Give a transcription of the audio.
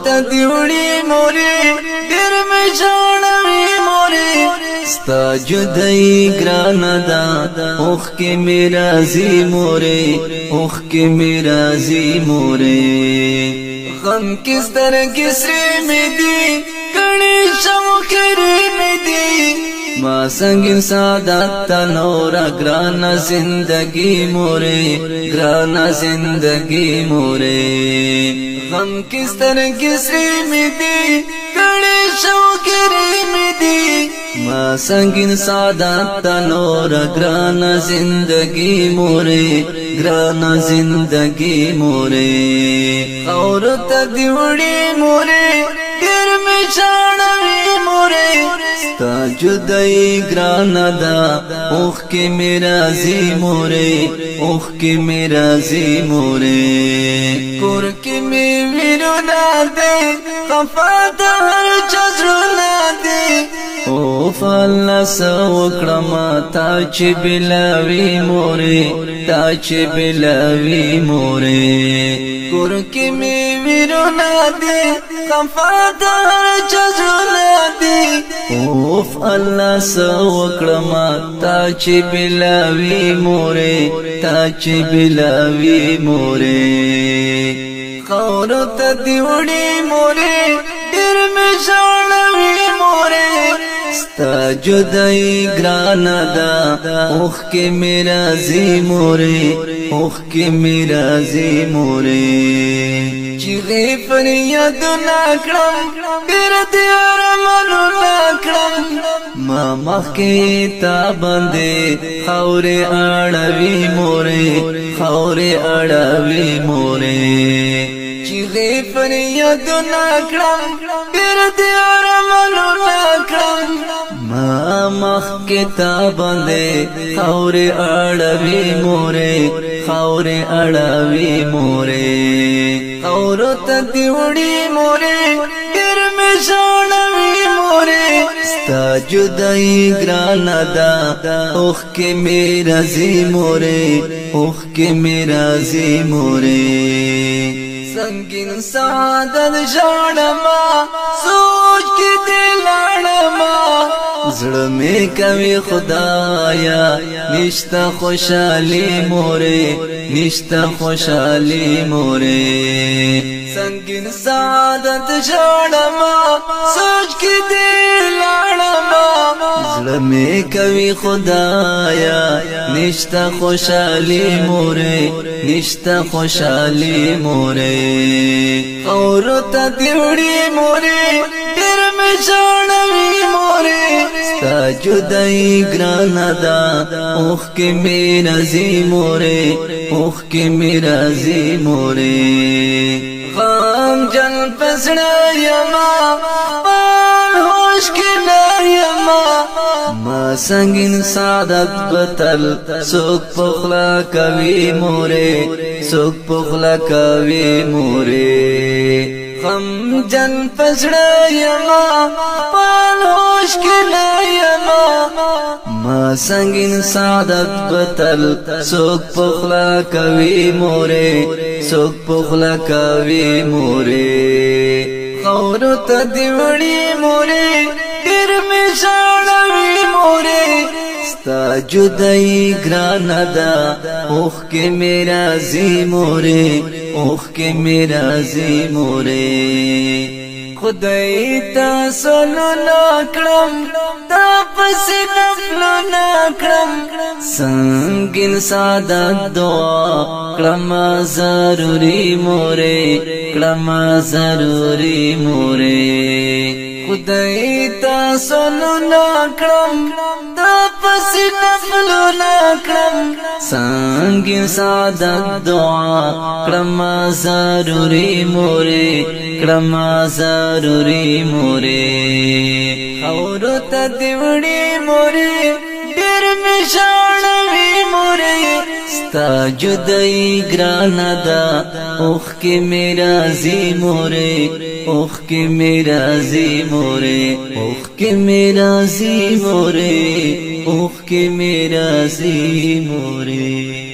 تدیوڑی موری دیر میں جانوی موری ستا جدائی گرانا دا اوخ کے میرا زی موری اوخ کے میرا زی موری غم کس طرح کسری میں دی کڑی شمکری میں دی ما سنگین سعادت تا نورا گرانا زندگی مورے گرانا زندگی مورے غم کس طرح کسری میں دی کڑی شوکری میں دی ما سنگین سعادت تا نورا گرانا زندگی مورے گرانا زندگی مورے اور تدیوڑی مورے دیر میں جانوی مورے ستا جدائی گرانا دا اوخ کے میرا زی مورے اوخ کے میرا زی مورے کور کے میں ویرو نا دے خفا دا ہر چزرو نا دے اوف اللہ سوکرما تا چی بلاوی مورے تا چی بلاوی مورے کور کے میں ویرو نا دے خفا دا ہر چزرو نا دے اوف اللہ سوکرما تا چی بلاوی مورے تا چی بلاوی مورے خورو تدیوڑی مورے دیر میں جانوی مورے ستا جدائی گرانا دا اوخ کے میرا زی مورے اوخ کے میرا زی مورے چیغی فریاد ناکرم دیر دیار منو ناکرم ما مخی تا بندے خور اڑوی مورے خور اڑوی مورے چیغی فریاد ناکرم دیر دیار منو ناکرم ما مخی تا بندے خور اڑوی مورے خور اڑوی مورے خور تدیوڑی مورے دیر میں جانوی مورے ستا جدائی گرانا دا اوخ کے میرا زی مورے اوخ کے میرا زی مورے سنگین سعادت جانما سوچ کے دلانما زڑ میں کبھی خدایا نشتا خوشحالی مورے نشتا خوشحالی مورے سنگین سعادت جانما سوچ کے دلانما زڑ میں کبھی خدایا نشتا خوشحالی مورے نشتا خوشحالی مورے اور تدیوڑی مورے دیر میں جانوی مورے ستا جدائی گرانا دا اوخ کے میرا زی مورے اوخ کے میرا زی مورے غم جن پسڑا یما پال ہوش کے یما ما سنگین سعادت بتل سوک پخلا کوی مورے سوک پخلا کوی مورے غم جن پسڑا یما پال ہوش کے یما ما سنگین سعادت بتل سوک پخلا کوی مورے سوک پخلا کوی مورے خور تدیوڑی مورے دیر میں جانوی مورے ستا جدائی گرانا دا اوخ کے میرا زی مورے اوخ کے میرا زی مورے خدای تا سولو ناکرم تا پسی نفلو ناکرم سنگین سعادت دعا کرم ضروری مورے کرم ضروری مورے خدای تا سولو ناکرم تا پسی نفلو ناکرم سنگین سعادت دعا کرم ضروری مورے کرم ضروری مورے اور تدیوڑی مورے دیر میں جانوی مورے ستا جدائی گرانا دا اوخ کے میرا زی مورے اوخ کے میرا زی مورے اوخ کے میرا زی مورے اوخ کے میرا زی مورے